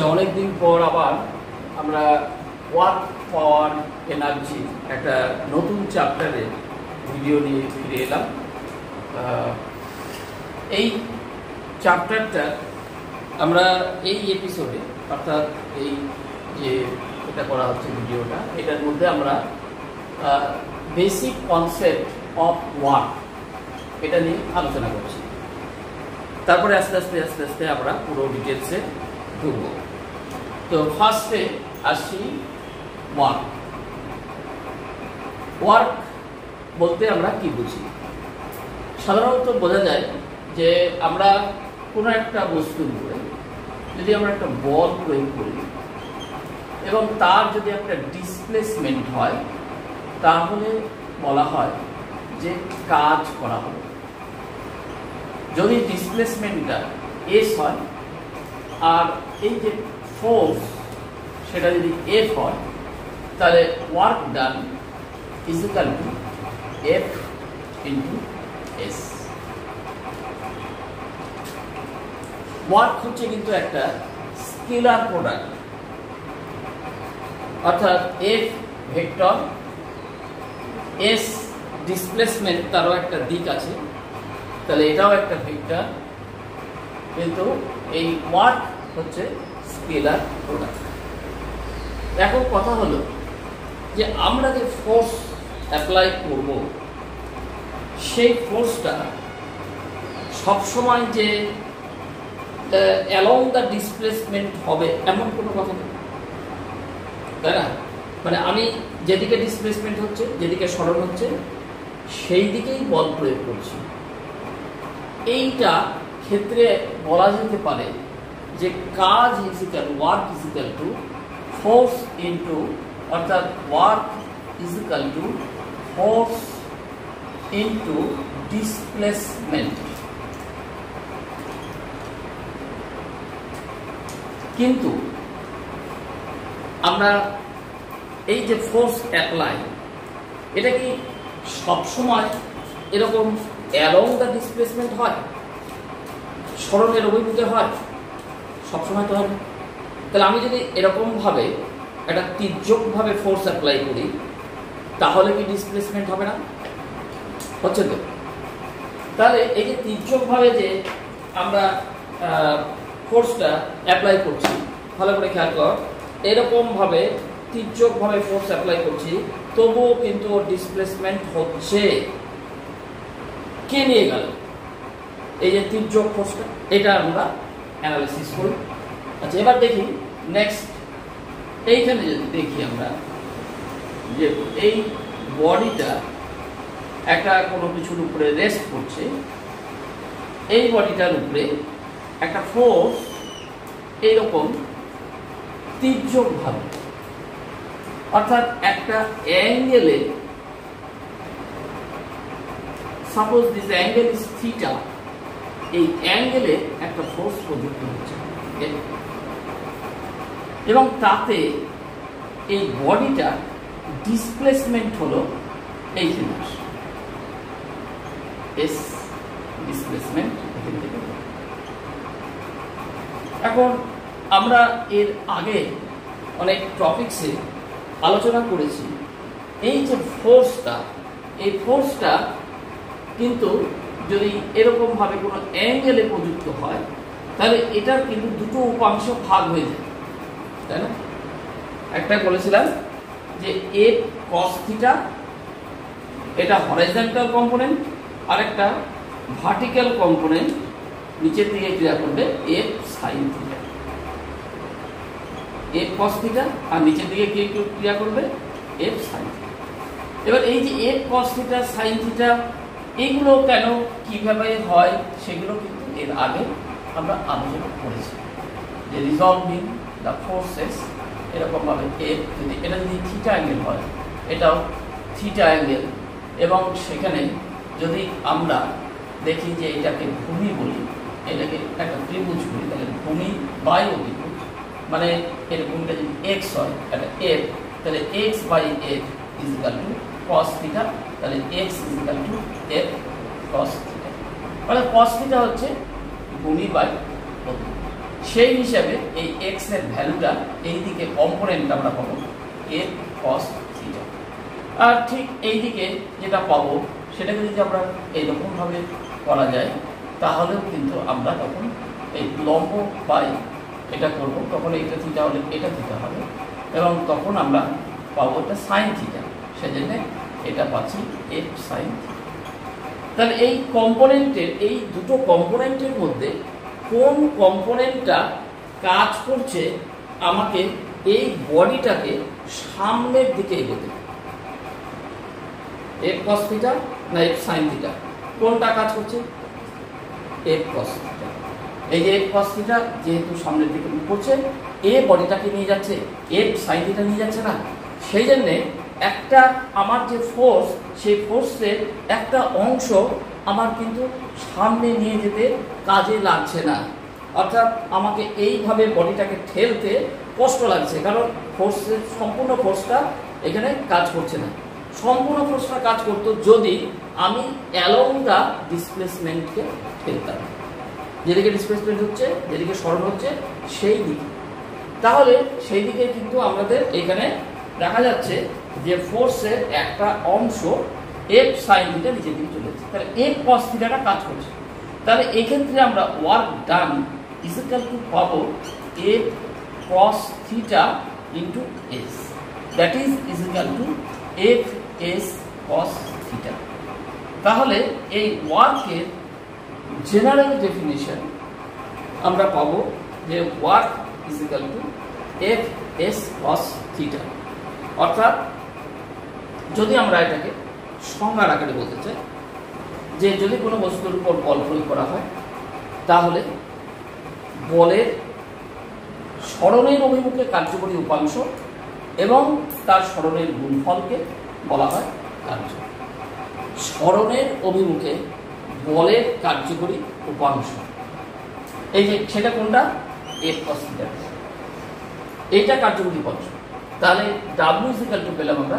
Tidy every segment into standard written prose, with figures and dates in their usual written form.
আচ্ছা, অনেকদিন পর আবার আমরা ওয়ার্ক পাওয়ার এনার্জি একটা নতুন চ্যাপ্টারে ভিডিও নিয়ে ফিরে এলাম। এই চ্যাপ্টারটা আমরা এই এপিসোডে, অর্থাৎ এই যে এটা করা হচ্ছে ভিডিওটা, এটার মধ্যে আমরা বেসিক কনসেপ্ট অফ ওয়ার্ক এটা নিয়ে আলোচনা করছি। তারপরে আস্তে আস্তে আমরা পুরো ডিটেলসে ঢুকবো। তো ফার্স্টে আসি ওয়ার্ক। ওয়ার্ক বলতে আমরা কি বুঝি? সাধারণত বোঝা যায় যে আমরা কোনো একটা বস্তুর উপরে যদি আমরা একটা বল প্রয়োগ করি এবং তার যদি একটা ডিসপ্লেসমেন্ট হয়, তাহলে বলা হয় যে কাজ করা হলো। যদি ডিসপ্লেসমেন্টটা এস হয় আর এই যে ফোর্স সেটা যদি এফ হয়, তাহলে work done is equal to F into S. Work হচ্ছে কিন্তু একটা স্কেলার প্রোডাক্ট, অর্থাৎ এফ ভেক্টর, এস ডিসপ্লেসমেন্ট, তারও একটা দিক আছে, তাহলে এটাও একটা ভেক্টর, কিন্তু এই ওয়ার্ক হচ্ছে স্কেলার প্রোডাক্ট। এখন কথা হলো যে আমরা যে ফোর্স অ্যাপ্লাই করব, সেই ফোর্সটা সবসময় যে অ্যালং দ্য ডিসপ্লেসমেন্ট হবে এমন কোনো কথা নেই, তাই না? মানে আমি যেদিকে ডিসপ্লেসমেন্ট হচ্ছে, যেদিকে সরণ হচ্ছে, সেই দিকেই বল প্রয়োগ করছি। এইটা ক্ষেত্রে বলা যেতে পারে যে কাজ is equal work is equal to force into, অর্থাৎ work is equal to force into displacement. কিন্তু আমরা এই যে ফোর্স অ্যাপ্লাই, এটা কি সবসময় এরকম অ্যালং দ্য ডিসপ্লেসমেন্ট হয়, সরণের অভিমুখে হয়? সবসময় তো হবে। তাহলে আমি যদি এরকমভাবে একটা তির্যকভাবে ফোর্স অ্যাপ্লাই করি, তাহলে কি ডিসপ্লেসমেন্ট হবে না? হচ্ছে তো। তাহলে এই যে তির্যকভাবে যে আমরা ফোর্সটা অ্যাপ্লাই করছি, ভালো করে খেয়াল কর, এরকমভাবে তির্যকভাবে ফোর্স অ্যাপ্লাই করছি, তবুও কিন্তু ডিসপ্লেসমেন্ট হচ্ছে। কে নিয়ে গেল এই যে তির্যক ফোর্সটা? এটা আমরা অ্যানালিসিস করি। আচ্ছা, এবার দেখি নেক্সট। এইখানে যদি দেখি আমরা যে এই বডিটা একটা কোনো কিছুর উপরে রেস্ট করছে, এই বডিটার উপরে একটা ফোর্স এইরকম তির্যকভাবে, অর্থাৎ একটা অ্যাঙ্গেলে, suppose this angle is theta, এই অ্যাঙ্গেলে একটা ফোর্স প্রযুক্ত হচ্ছে এবং তাতে এই বডিটা ডিসপ্লেসমেন্ট হলো এই জিনিস এস ডিসপ্লেসমেন্ট। এখন আমরা এর আগে অনেক টপিকসে আলোচনা করেছি এই যে ফোর্সটা, এই ফোর্সটা কিন্তু যদি এরকমভাবে কোনো অ্যাঙ্গেলে প্রযুক্ত হয়, তাহলে এটার কিন্তু দুটো উপাংশ ভাগ হয়ে যায়, তাই না? একটা বলেছিলাম যে এফ কস থিটা, এটা হরাইজন্টাল কম্পোনেন্ট, আর একটা ভার্টিক্যাল কম্পোনেন্ট নিচের দিকে ক্রিয়া করবে F sine theta. F cos theta আর নিচের দিকে কে ক্রিয়া করবে এফ সাইন থিটা। এবার এই যে F cos theta sine theta, এগুলো কেন কিভাবে হয় সেগুলো কিন্তু এর আগে আমরা আলোচনা করেছি। যে রিজলভিং দ্য ফোর্সেস, এরকমভাবে এফ যদি এটা যদি থিটা অ্যাঙ্গেল হয়, এটাও থিটা অ্যাঙ্গেল, এবং সেখানে যদি আমরা দেখি যে এটাকে ভূমি বলি, এটাকে একটা ত্রিভুজ বলি, তাহলে ভূমি বাই অভিভুজ, মানে এর ভূমিটা যদি এক্স হয়, একটা এফ, তাহলে x by F is equal to cos theta, তাহলে x is equal to F cos theta. তাহলে কস থিটা হচ্ছে ভূমি বাই অভিভুজ। সেই হিসাবে এই এক্স এর ভ্যালুটা এই দিকে কম্পোনেন্ট আমরা পাবো এ কস থিটা। আর ঠিক এই দিকে যেটা পাবো সেটাকে যদি আমরা এইরকমভাবে করা যায় তাহলেও কিন্তু আমরা তখন এই লম্ব বাই এটা করব, তখন এইটা থিটা হলে এটা থিটা হবে এবং তখন আমরা পাবো এটা সাইন থিটা, সেজন্য এটা পাচ্ছি এফ সাইন থিটা। তাহলে এই কম্পোনেন্টের, এই দুটো কম্পোনেন্টের মধ্যে কোন কম্পোনেন্টটা কাজ করছে আমাকে এই বডিটাকে সামনের দিকে এগোতে, এফ কস থিটা না এফ সাইন থিটা, কোনটা কাজ করছে? F cos theta. এই যে এফ কস থিটা যেহেতু সামনের দিকে করছে, এ বডিটাকে নিয়ে যাচ্ছে, এফ সাইন থিটা নিয়ে যাচ্ছে না, সেই জন্যে একটা আমার যে ফোর্স, সেই ফোর্সের একটা অংশ আমার কিন্তু সামনে নিয়ে যেতে কাজে লাগছে না। অর্থাৎ আমাকে এইভাবে বডিটাকে ঠেলতে কষ্ট লাগছে, কারণ ফোর্সের সম্পূর্ণ ফোর্সটা এখানে কাজ করছে না। সম্পূর্ণ ফোর্সটা কাজ করতো যদি আমি অ্যালং দা ডিসপ্লেসমেন্টকে ঠেলতাম, যেদিকে ডিসপ্লেসমেন্ট হচ্ছে, যেদিকে সরণ হচ্ছে সেই দিকে, তাহলে সেই দিকে কিন্তু আমাদের এখানে দেখা যাচ্ছে যে ফোর্সের একটা অংশ এফ সাইন থিটা নিচের দিকে চলে যাচ্ছে, তাহলে এফ কস থিটাটা কাজ করছে। তাহলে এক্ষেত্রে আমরা work done is equal to পাবো F cos theta into S, that is equal to F S cos theta. তাহলে এই ওয়ার্কের জেনারেল ডেফিনিশন আমরা পাবো যে work is equal to F S cos theta. অর্থাৎ যদি আমরা এটাকে সংজ্ঞার আকারে বলতে চাই যে যদি কোনো বস্তুর উপর বল প্রয়োগ করা হয় তাহলে বলের সরণের অভিমুখে কার্যকরী উপাংশ এবং তার সরণের গুণফলকে বলা হয় কার্য। সরণের অভিমুখে বলের কার্যকরী উপাংশ, এই যে সেটা কোনটা? এফ কস থিটা, এইটা কার্যকরী উপাংশ। তাহলে ডাব্লিউ ইজ ইকুয়াল টু পেলাম আমরা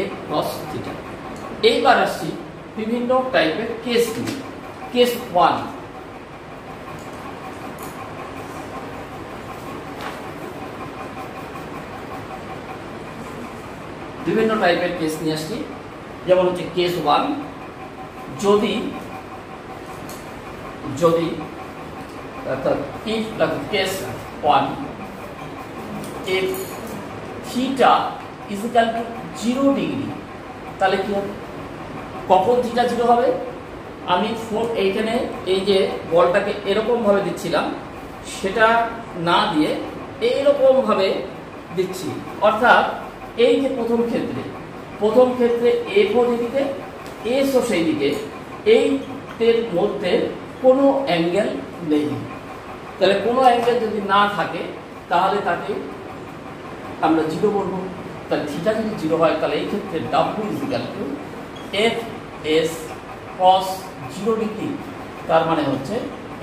এফ কস থিটা। এইবার আসছি বিভিন্ন টাইপের কেস নিয়ে। কেস 1, বিভিন্ন টাইপের কেস নিয়ে আসছি। যেমন হচ্ছে কেস 1, যদি যদি অর্থাৎ if case 1 if theta is equal two 0 degree, তাহলে কি হবে? কখন থিটা 0 হবে? আমি এইখানে এই যে বলটাকে এরকম ভাবে দিচ্ছিলাম, সেটা না দিয়ে এইরকম ভাবে দিচ্ছি। অর্থাৎ এই যে প্রথম ক্ষেত্রে এফও যেদিকে, এসও সেই দিকে, এইটের মধ্যে কোনো অ্যাঙ্গেল নেই। তাহলে কোনো অ্যাঙ্গেল যদি না থাকে তাহলে তাকে আমরা 0 বলবো। তাহলে থিটা যদি 0 হয় তাহলে এই ক্ষেত্রে W is equal to F S cos 0 degree, তার মানে হচ্ছে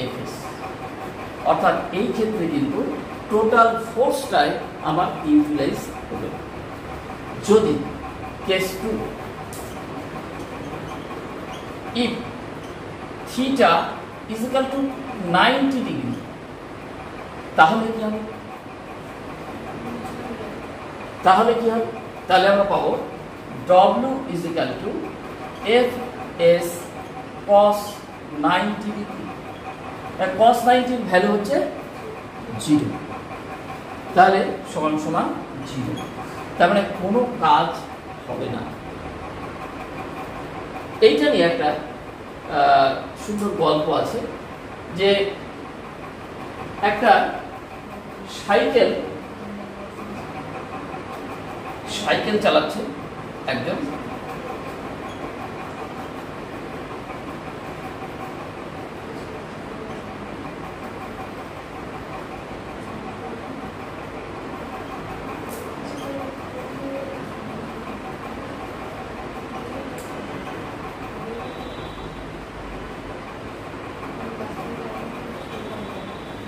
এফ এস। অর্থাৎ এই ক্ষেত্রে কিন্তু টোটাল ফোর্সটাই আমার ইউটিলাইজ হবে। যদি case 2 if theta is equal to 90 degree, তাহলে কি হবে? তাহলে আমরা পাবো W is equal to F S cos 90 degree. Cos 90 এর ভ্যালু হচ্ছে 0, তাহলে সমান সমান 0। তার মানে কোনো কাজ হবে না। এইটা নিয়ে একটা সুন্দর গল্প আছে যে একটা সাইকেল চালাচ্ছে একজন,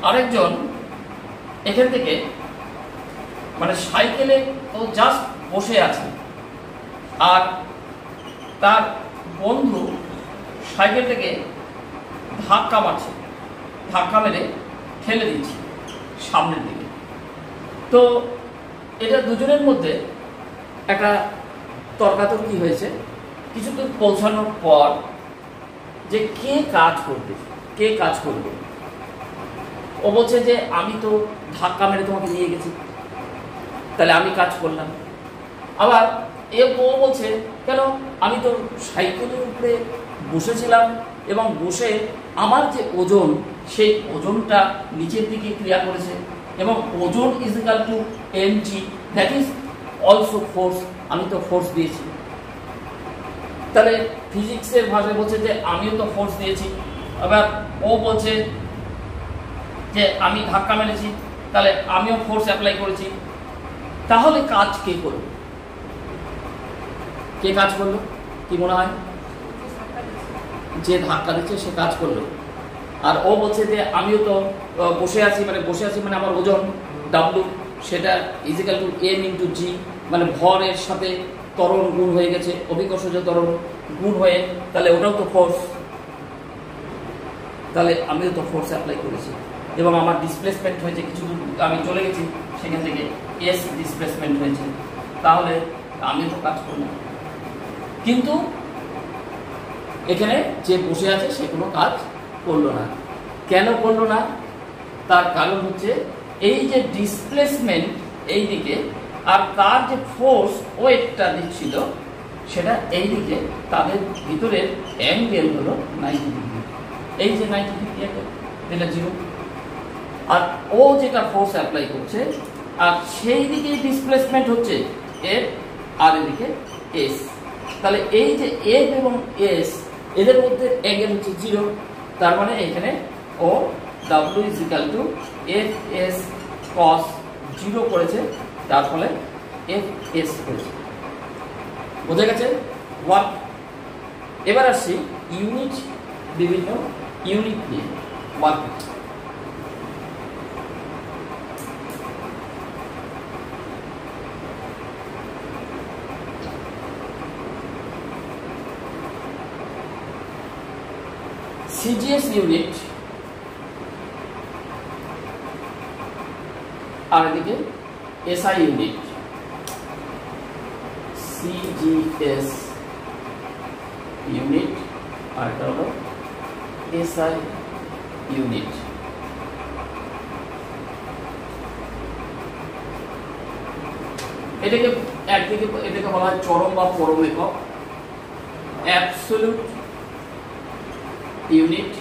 আরেকজন এখান থেকে মানে সাইকেলে তো জাস্ট বসে আছে, আর তার বন্ধু সাইকেলটাকে ধাক্কা মেরে ঠেলে দিচ্ছে। সামনের দিকে। তো এটা দুজনের মধ্যে একটা তর্কাতর্কি হয়েছে। কিছুদিন পৌঁছানোর পর যে কে কাজ করবে। ও বলছে যে আমি তো ধাক্কা মেরে তোমাকে নিয়ে গেছি, তাহলে আমি কাজ করলাম। আবার ও বলছে কেন, আমি তো সাইকেলের উপরে বসেছিলাম এবং বসে আমার যে ওজন, সেই ওজনটা নিচের দিকে ক্রিয়া করেছে এবং ওজন is equal two mg, that is also force, আমি তো ফোর্স দিয়েছি। তাহলে ফিজিক্সের ভাষায় বলছে যে আমিও তো ফোর্স দিয়েছি। আবার ও বলছে যে আমি ধাক্কা মেরেছি, তাহলে আমিও ফোর্স অ্যাপ্লাই করেছি। তাহলে কাজ কে করলো? কে কাজ করলো কি মনে হয়? যে ধাক্কা দিচ্ছে সে কাজ করলো। আর ও বলছে যে আমিও তো বসে আছি মানে আমার ওজন W, সেটা equal to m into g, মানে ভরের সাথে ত্বরণ গুণ হয়ে গেছে, অভিকর্ষজ ত্বরণ গুণ হয়ে, তাহলে ওটাও তো ফোর্স। তাহলে আমিও তো ফোর্স অ্যাপ্লাই করেছি এবং আমার ডিসপ্লেসমেন্ট হয়েছে, কিছু দূর আমি চলে গেছি, সেখান থেকে s ডিসপ্লেসমেন্ট হয়েছে, তাহলে আমিও তো কাজ করলাম। কিন্তু এখানে যে বসে আছে সে কোনো কাজ করলো না। কেন করলো না? তার কারণ হচ্ছে এই যে ডিসপ্লেসমেন্ট এই দিকে, আর তার যে ফোর্স ওয়েটটা দিচ্ছিল সেটা এই দিকে, তাদের ভিতরের অ্যাঙ্গেল হলো 90 ডিগ্রি। এই যে 90 ডিগ্রি এটা 0, আর ও যেটা ফোর্স অ্যাপ্লাই করছে আর সেই দিকে ডিসপ্লেসমেন্ট হচ্ছে F, আর এদিকে S। তাহলে এই যে F এবং S এদের মধ্যে অ্যাঙ্গেল হচ্ছে 0, তার মানে এখানে ও W is equal two FS cos 0 করেছে, তার ফলে FS করেছে। বোঝা গেছে ওয়ার্ক? এবার আসছি ইউনিট, বিভিন্ন ইউনিট নিয়ে ওয়ার্ক। CGS ইউনিট আর এদিকে SI ইউনিট। CGS ইউনিট আর এটা হলো SI ইউনিট। এটাকে একদিকে এটাকে বলা হয় চরম বা পরম একক, অ্যাবসলিউট ইউনিট।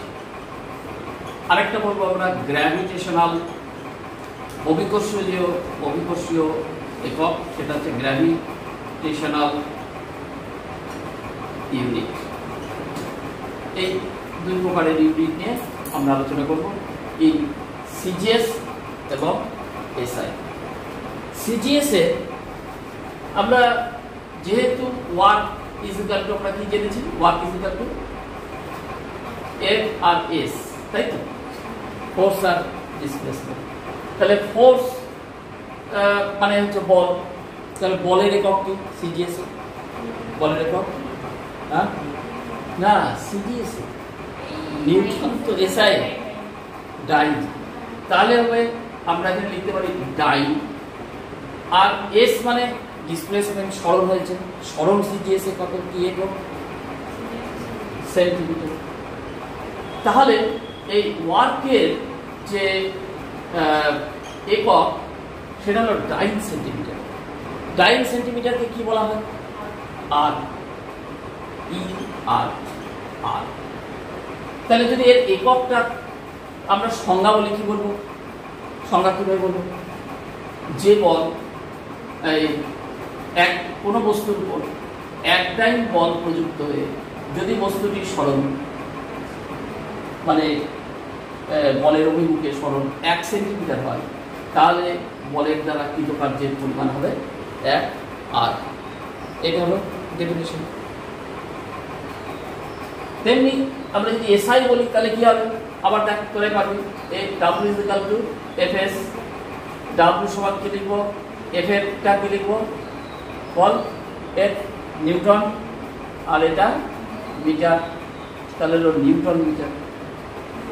আরেকটা বলবো আমরা গ্র্যাভিটেশনাল, অভিকর্ষীয় একক, সেটা হচ্ছে গ্র্যাভিটেশনাল ইউনিট। এই দুই প্রকারের ইউনিট নিয়ে আমরা আলোচনা করব এই সিজিএস এবং এসআই। সিজিএস এ আমরা যেহেতু ওয়ার্ক ইজ ইকুয়াল টু, আমরা কি জেনেছি, work is equal to F আর S, তাই তো, ফোর্স আর ডিসপ্লেসমেন্ট। তাহলে ফোর্স মানে হচ্ছে বল, তাহলে বলের একক কি সিজিএস? বলের একক না সিজিএস, নিউটন তো এসআই, ডাইন। তাহলে হবে আমরা এখানে লিখতে পারি ডাইন। আর এস মানে ডিসপ্লেসমেন্ট, সরণ হয়েছে, সরণ সিজিএস এ কত কি একক? সেন্টিমিটার। তাহলে এই ওয়ার্কের যে একক সেটা হলো ডাইন সেন্টিমিটার। ডাইন সেন্টিমিটারকে কি বলা হয়? আর ই আর আর। তাহলে যদি এর এককটা আমরা সংজ্ঞা বলি, কি বলবো? সংজ্ঞা কিভাবে বলবো? যে বল কোনো বস্তুর উপর এক ডাইন বল প্রযুক্ত হয়ে যদি বস্তুটি সরণ, মানে বলের অভিমুখে সরণ 1 সেন্টিমিটার হয়, তাহলে বলের দ্বারা কৃতকার্যের পরিমাণ হবে 1 আর। এটা হলো ডেফিনিশন। তেমনি আমরা যদি এসআই বলি তাহলে কি হবে? আবার দেখ, তোরাই পারবি। W is equal two FS। W সমান কি লিখবো? F এরটা কি লিখবো? বল, F নিউটন, আর এটা মিটার, তাহলে হলো নিউটন মিটার।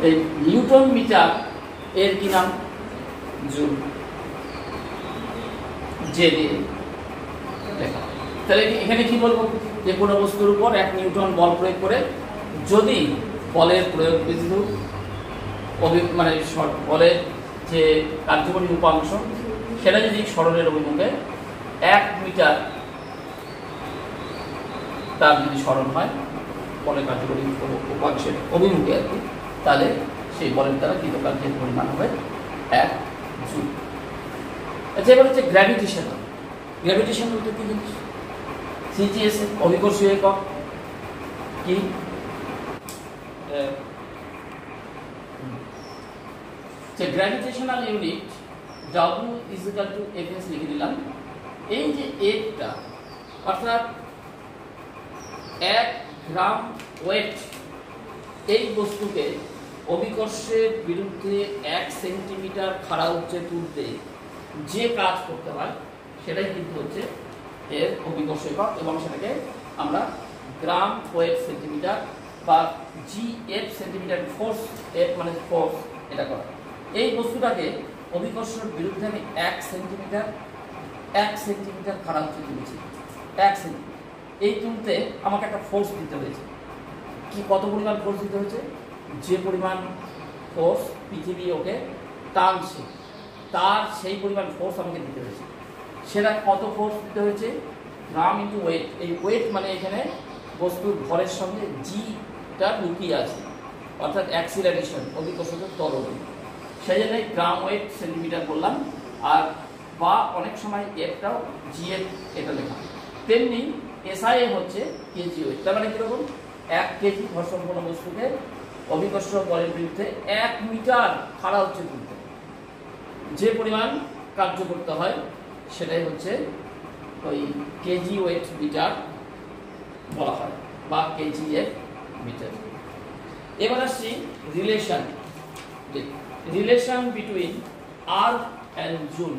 এই নিউটন মিটার এর কি নাম? জুল জে দিয়ে লেখা। তাহলে এখানে কি বলবো, যে কোনো বস্তুর উপর 1 নিউটন বল প্রয়োগ করে যদি বলের প্রয়োগ বিন্দু মানে বলের যে কার্যকরী উপাংশ সেটা যদি সরণের অভিমুখে 1 মিটার তার যদি সরণ হয় বলের কার্যকরী উপাংশের অভিমুখে আর কি, তাহলে সেই বলের দ্বারা কৃতকার্যের পরিমাণ হবে 1 জুল। আচ্ছা, এবার হচ্ছে গ্র্যাভিটেশনাল। গ্র্যাভিটেশন বলতে কি জিনিস? সিজিএস অভিকর্ষীয় একক কি? গ্র্যাভিটেশনাল ইউনিট W = Fs লিখে দিলাম। এই যে এফটা অর্থাৎ 1 গ্রাম ওয়েট এই বস্তুকে অভিকর্ষের বিরুদ্ধে 1 সেন্টিমিটার খাড়া উচ্চে তুলতে যে কাজ করতে হয় সেটাই কিন্তু হচ্ছে এর অভিকর্ষ একক, এবং সেটাকে আমরা গ্রাম ওয়েট সেন্টিমিটার বা GF সেন্টিমিটার, ফোর্স এফ মানে ফোর্স এটা করা। এই বস্তুটাকে অভিকর্ষের বিরুদ্ধে আমি 1 সেন্টিমিটার খাড়া উচ্চে তুলেছি। 1 সেন্টিমিটার এই তুলতে আমাকে একটা ফোর্স দিতে হয়েছে। কি কত পরিমাণ ফোর্স দিতে হয়েছে? যে পরিমাণ ফোর্স পৃথিবী ওকে টানছে তার সেই পরিমাণ ফোর্স আমাকে দিতে হয়েছে। সেটা কত ফোর্স দিতে হয়েছে? Gram into weight. এই ওয়েট মানে এখানে বস্তুর ভরের সঙ্গে জিটা লুকিয়ে আছে, অর্থাৎ অ্যাক্সিলারেশন, অভিকর্ষজ ত্বরণ। সেই জন্য গ্রাম ওয়েট সেন্টিমিটার বললাম, আর বা অনেক সময় এফটাও জিএফ এটা লেখা। তেমনি এসআই হচ্ছে কেজি ওয়েট। তার মানে কীরকম? 1 কেজি ভরসম্পন্ন বস্তুকে অভিকর্ষ বলের বিরুদ্ধে 1 মিটার খাড়া উচ্চে তুলতে যে পরিমাণ কার্য করতে হয় সেটাই হচ্ছে ওই কেজি ওয়েট মিটার বলা হয় বা কেজিএফ মিটার। এবার আসছি relation between erg and joule.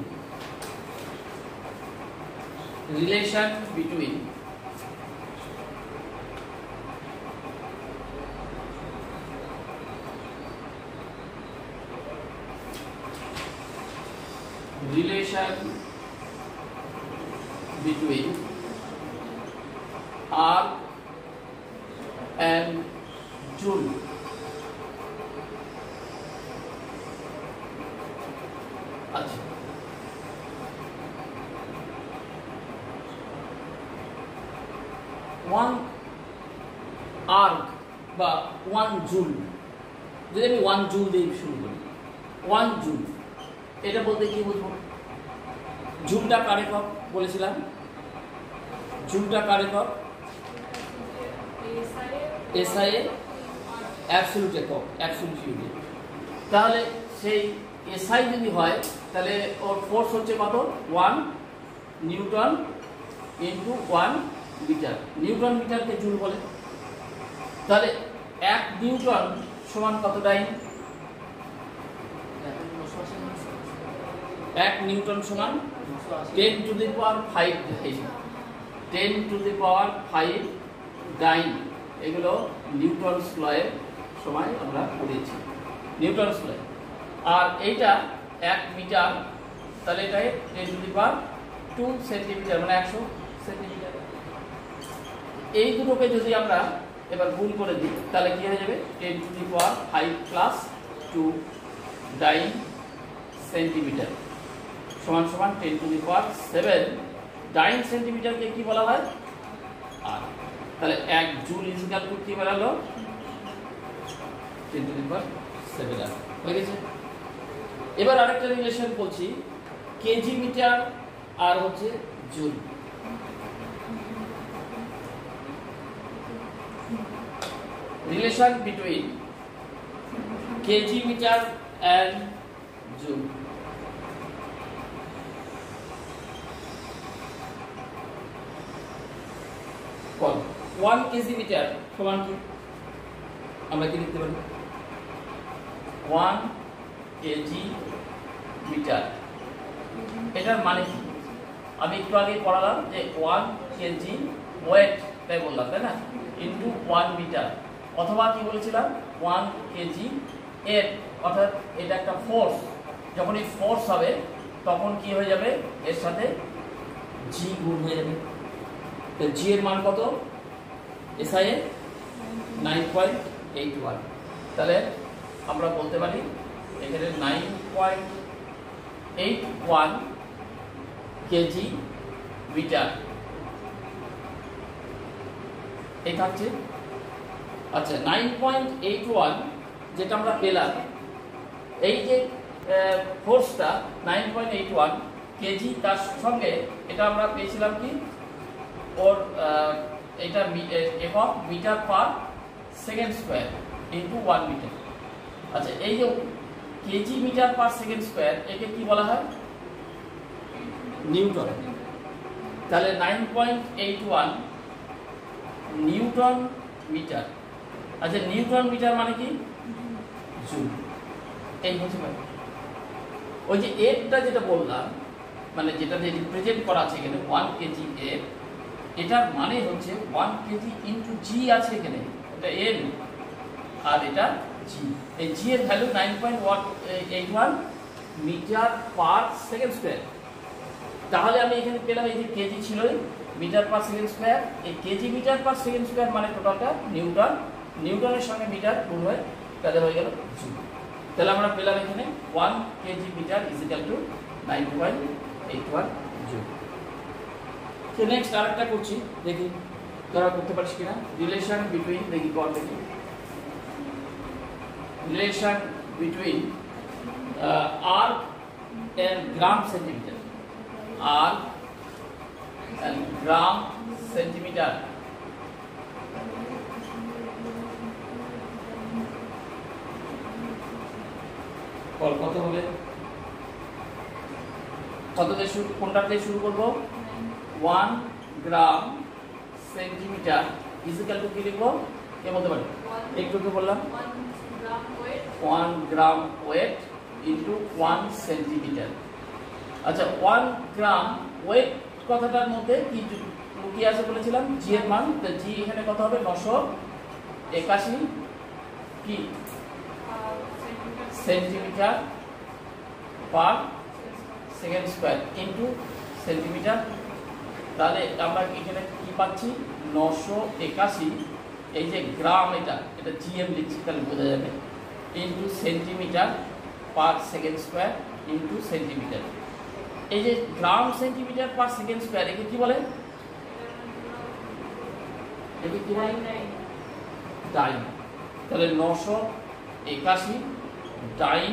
Relation between arc and joule. আচ্ছা, 1 arc বা 1 জুল, যদি আমি 1 জুল দিয়ে শুরু করি, 1 জুল এটা বলতে কি বুঝবো? জুলটা কার একক বলেছিলাম? জুলটা কার একক? এসআই এর অ্যাবসলিউট একক, অ্যাবসলিউট ইউনিট। তাহলে সেই এসআই যদি হয় তাহলে ওর ফোর্স হচ্ছে কত? 1 নিউটন ইন্টু 1 মিটার। নিউটন মিটারকে জুল বলে। তাহলে 1 নিউটন সমান কত ডাইন? 1 নিউটন সমান 10 two the power 5 dine. 10 two the পাওয়ার 5 ডাইন। এগুলো নিউটনস লয়ের সময় আমরা পড়েছি, নিউটনস লয়। আর এইটা 1 মিটার, তাহলে এটাই 10 টু দি পাওয়ার 2 সেন্টিমিটার, মানে 100 সেন্টিমিটার। এই দুটোকে যদি আমরা এবার গুণ করে দিই তাহলে কি হয়ে যাবে? 10 two the power 5 plus 2 dine centimetre সমান সমান 10 টু দি পাওয়ার 7 ডাইন সেন্টিমিটারকে কি বলা হয়? আর তাহলে 1 জুল ইকুয়াল টু কি বেরালো? 10 টু দি পাওয়ার 7 আর হয়ে গেছে। এবার আরেকটা রিলেশন বলছি, কেজি মিটার আর হচ্ছে joule. Relation between kg metre and joule. 1 kg metre সমান কি? আমরা কি লিখতে পারি? 1 কেজি মিটার। এটার মানে কি? আমি একটু আগে পড়ালাম যে 1 কেজি ওয়েট, তাই বললাম তাই না, ইন্টু 1 মিটার, অথবা কি বলেছিলাম 1 কেজি এফ, অর্থাৎ এটা একটা ফোর্স যখনই ফোর্স হবে তখন কি হয়ে যাবে, এর সাথে জি গুণ হয়ে যাবে। তো জি এর মান কত, এসআই এর 9.81। তাহলে আমরা বলতে পারি এখানে 9.81 কেজি মিটার এই থাকছে। আচ্ছা 9.81 যেটা আমরা পেলাম, এই যে ফোর্সটা 9.81 কেজি, তার সঙ্গে এটা আমরা পেয়েছিলাম কি ওর এটা একক metre per second square into 1 metre. আচ্ছা এই যে kg metre per second square, একে কি বলা হয়, নিউটন। তাহলে 9.81 নিউটন মিটার। আচ্ছা নিউটন মিটার মানে কি, জুল। এই হচ্ছে ওই যে এরটা যেটা বললাম, মানে যেটা রিপ্রেজেন্ট করা আছে এখানে 1 কেজি এর, এটার মানে হচ্ছে 1 কেজি ইন্টু জি আছে এখানে, এটা এন আর এটা জি। এই জি এর value 9.81 metre per second square. তাহলে আমি এখানে পেলাম এই যে কেজি ছিল মিটার পার সেকেন্ড স্কোয়ার, এই kg metre per second square মানে টোটালটা নিউটন, নিউটনের সঙ্গে মিটার গুণ হয়ে তাহলে হয়ে গেল জুল। তাহলে আমরা পেলাম এখানে 1 kg metre is equal to 9.81 joule. তো নেক্সট আরেকটা করছি, দেখি তোরা করতে পারিস কিনা। রিলেশন বিটুইন, দেখি কর দেখি, relation between erg and gram centimetre, erg and gram centimetre. কত হবে, কত দিয়ে শুরু, কোনটা দিয়ে শুরু করবো, 1 গ্রাম সেন্টিমিটার ইজ ইকুয়াল টু কি লিখবো, কে বলতে পারি, একটু কি বললাম, 1 গ্রাম ওয়েট ইন্টু 1 সেন্টিমিটার। আচ্ছা 1 গ্রাম ওয়েট কথাটার মধ্যে কি আছে বলেছিলাম, জি এর মান। তো জি এখানে কত হবে, 981 কি সেন্টিমিটার পার সেকেন্ড স্কোয়ার ইন্টু সেন্টিমিটার। তাহলে আমরা এখানে কি পাচ্ছি, 981, এই যে গ্রাম এটা জিএম লিখছি তাহলে বোঝা যাবে, ইন্টু সেন্টিমিটার পার সেকেন্ড স্কোয়ার ইন্টু সেন্টিমিটার। এই যে গ্রাম সেন্টিমিটার পার সেকেন্ড স্কোয়ার, একে কি বলে, একে কি বলে, ডাইন। তাহলে 981 ডাইন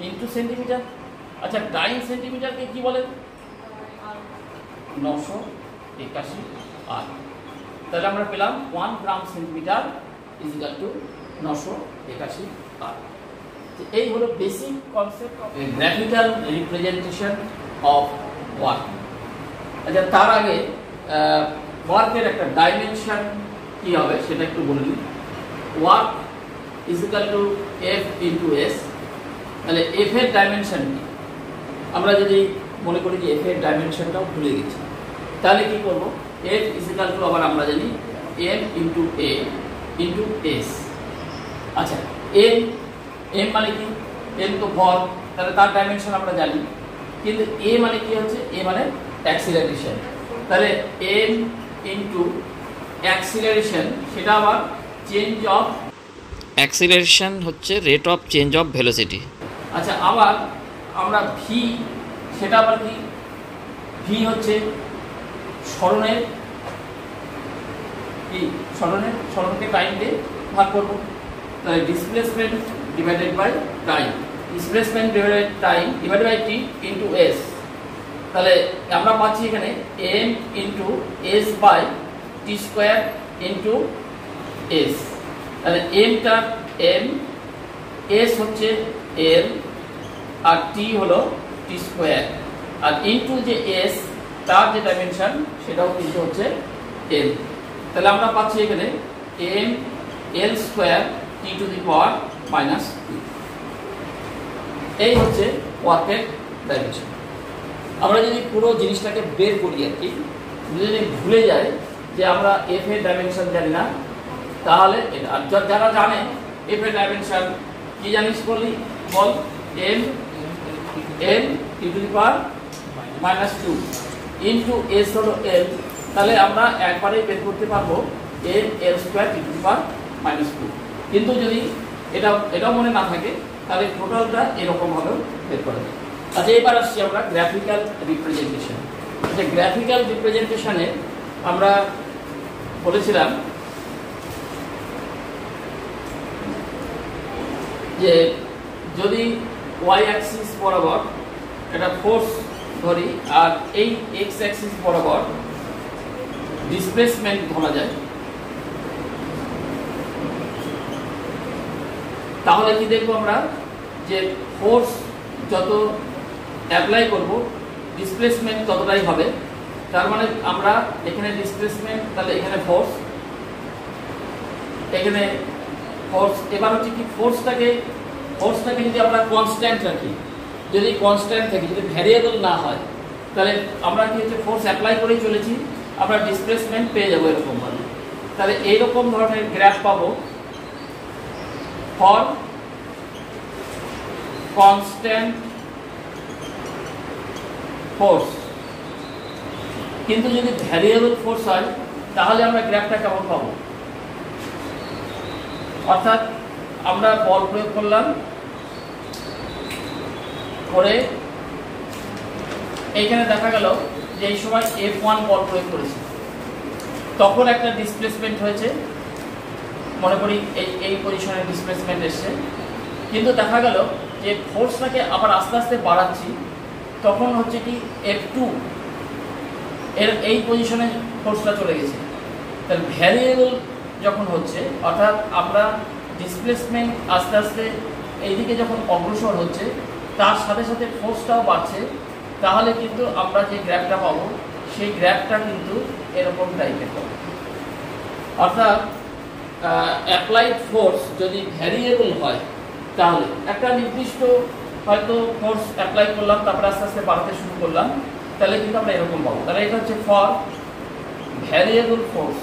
ইন্টু সেন্টিমিটার। আচ্ছা ডাইন সেন্টিমিটারকে কি বলে, 981 আর। তাহলে আমরা পেলাম 1 গ্রাম সেন্টিমিটার ইজ ইকুয়াল টু 981 আর। এই হলো basic concept of graphical representation of work. আচ্ছা তার আগে ওয়ার্কের একটা ডাইমেনশন কি হবে সেটা একটু বলে নিই। Work is equal to F into S. তাহলে এফ এর ডাইমেনশন কি, আমরা যদি মনে করি যে এফ এর ডাইমেনশনটাও ভুলে গেছি, তাহলে কি করব, এফ ইজ ইকুয়াল টু আবার আমরা জানি এম ইন্টু এ ইন্টু এস। আচ্ছা এম, এম মানে কি, এম তো ভর, তাহলে তার ডাইমেনশন আমরা জানি, কিন্তু এ মানে কি হচ্ছে, এ মানে অ্যাক্সিলারেশন। তাহলে এম ইন্টু অ্যাক্সিলারেশন, সেটা আবার চেঞ্জ অফ অ্যাক্সিলারেশন হচ্ছে rate of change of velocity. আচ্ছা আবার আমরা ভি, সেটা আবার কি, ভি হচ্ছে সরণের কি, সরণকে টাইম দিয়ে ভাগ করবো। তাহলে displacement divided by time, displacement divided time divided by T into S. তাহলে আমরা পাচ্ছি এখানে M into S by T square into S. তাহলে এমটা এম, এস হচ্ছে এল, আর টি হলো টি স্কোয়ার, আর ইন্টু যে এস তার যে ডাইমেনশন সেটাও কিন্তু হচ্ছে এল। তাহলে আমরা পাচ্ছি এখানে M L square T to the power minus 2। এই হচ্ছে ওয়ার্কের ডাইমেনশন। আমরা যদি পুরো জিনিসটাকে বের করি আর কি, যদি ভুলে যাই যে আমরা এফ এর ডাইমেনশন জানি না, তাহলে আর যারা জানে এফ এর ডাইমেনশন কি জানিস বলি, বল m n e to the power -2 into s হলো l, তাহলে আমরা একবারেই বের করতে পারবো n l square e to the power -2। কিন্তু যদি এটাও মনে না থাকে তাহলে টোটালটা এরকম ভাবে বের করা যায়। আচ্ছা, এবার আসছি আমরা গ্রাফিক্যাল রিপ্রেজেন্টেশন। আচ্ছা, গ্রাফিক্যাল রিপ্রেজেন্টেশনে আমরা বলেছিলাম যে যদি y অ্যাক্সিস বরাবর একটা ফোর্স ধরি আর এই x অ্যাক্সিস বরাবর ডিসপ্লেসমেন্ট ধরা যায়, তাহলে কি দেখবো আমরা যে ফোর্স যত অ্যাপ্লাই করব ডিসপ্লেসমেন্ট ততটাই হবে। তার মানে আমরা এখানে ডিসপ্লেসমেন্ট, তাহলে এখানে ফোর্স, এখানে ফোর্স। এবার হচ্ছে কি ফোর্সটাকে যদি আমরা কনস্ট্যান্ট রাখি, যদি কনস্ট্যান্ট থাকে, যদি ভ্যারিয়েবল না হয়, তাহলে আমরা কি হচ্ছে ফোর্স অ্যাপ্লাই করেই চলেছি, আমরা ডিসপ্লেসমেন্ট পেয়ে যাবো এরকম ভাবে। তাহলে এইরকম ধরনের গ্রাফ পাবো ফর কনস্ট্যান্ট ফোর্স। কিন্তু যদি ভ্যারিয়েবল ফোর্স হয় তাহলে আমরা গ্রাফটা কেমন পাবো? অর্থাৎ আমরা বল প্রয়োগ করলাম, করে এইখানে দেখা গেল যে এই সময় F1 বল প্রয়োগ করেছি, তখন একটা ডিসপ্লেসমেন্ট হয়েছে, মনে করি এই পজিশনে ডিসপ্লেসমেন্ট এসছে। কিন্তু দেখা গেল যে ফোর্সটাকে আবার আস্তে আস্তে বাড়াচ্ছি, তখন হচ্ছে কি F2 এর এই পজিশনে ফোর্সটা চলে গেছে। তাহলে ভ্যারিয়েবল যখন হচ্ছে, অর্থাৎ আমরা ডিসপ্লেসমেন্ট আস্তে আস্তে এইদিকে যখন অগ্রসর হচ্ছে, তার সাথে সাথে ফোর্সটাও বাড়ছে, তাহলে কিন্তু আমরা যে গ্রাফটা পাবো সেই গ্রাফটা কিন্তু এরকম টাইপের পাবো। অর্থাৎ অ্যাপ্লাইড ফোর্স যদি ভ্যারিয়েবল হয়, তাহলে একটা নির্দিষ্ট হয়তো ফোর্স অ্যাপ্লাই করলাম, তারপরে আস্তে আস্তে বাড়াতে শুরু করলাম, তাহলে কিন্তু আমরা এরকম পাবো। তাহলে এটা হচ্ছে ফর ভ্যারিয়েবল ফোর্স।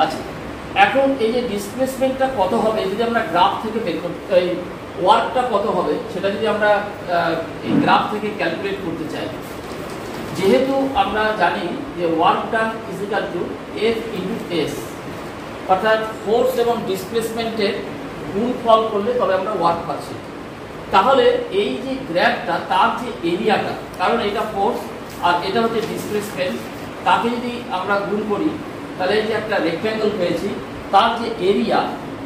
আচ্ছা, এখন এই যে ডিসপ্লেসমেন্টটা কত হবে যদি আমরা গ্রাফ থেকে বের করতে, এই ওয়ার্কটা কত হবে সেটা যদি আমরা এই গ্রাফ থেকে ক্যালকুলেট করতে চাই, যেহেতু আমরা জানি যে work done is equal to F into S, অর্থাৎ ফোর্স এবং ডিসপ্লেসমেন্টের গুণফল করলে তবে আমরা ওয়ার্ক পাচ্ছি। তাহলে এই যে গ্রাফটা, তার যে এরিয়াটা, কারণ এটা ফোর্স আর এটা হচ্ছে ডিসপ্লেসমেন্ট, তাকে যদি আমরা গুণ করি তাহলে এই যে একটা রেক্ট্যাঙ্গেল পেয়েছি, তার যে এরিয়া,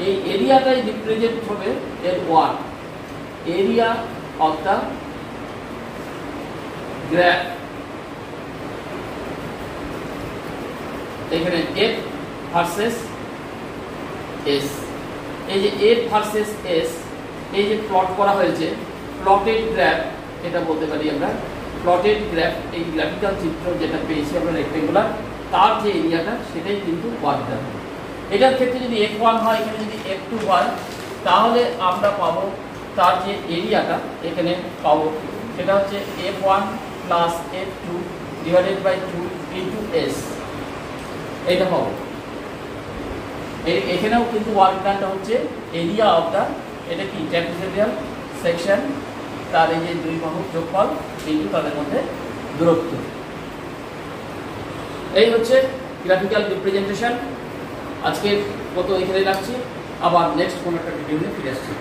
এই এরিয়াটাই রিপ্রেজেন্ট হবে এর work, area of the graph. এখানে F ভার্সেস S, এই যে F ভার্সেস S, এই যে প্লট করা হয়েছে, প্লটেড গ্রাফ এটা বলতে পারি আমরা, প্লটেড গ্রাফ, এই গ্রাফিক্যাল চিত্র যেটা পেয়েছি আমরা রেক্ট্যাঙ্গুলার, তার যে এরিয়াটা সেটাই কিন্তু ওয়ার্ক ডান। এটার ক্ষেত্রে যদি F1 হয়, এখানে যদি F2 হয়, তাহলে আমরা পাবো তার যে এরিয়াটা এখানে পাবো, সেটা হচ্ছে F1 plus F2 divided by 2 into S, এইটা পাবো। এখানেও কিন্তু ওয়ার্ক ডানটা হচ্ছে এরিয়া অফ দ্য, এটা কি ট্র্যাপিজয়েডাল সেকশন, তার এই যে দুই বাহুর যোগফল ইন্টু তাদের মধ্যে দূরত্ব। এই হচ্ছে গ্রাফিক্যাল রিপ্রেজেন্টেশন। আজকে মতো এখানে রাখছি, আবার নেক্সট কোনো একটা ভিডিও নিয়ে ফিরে আসছি।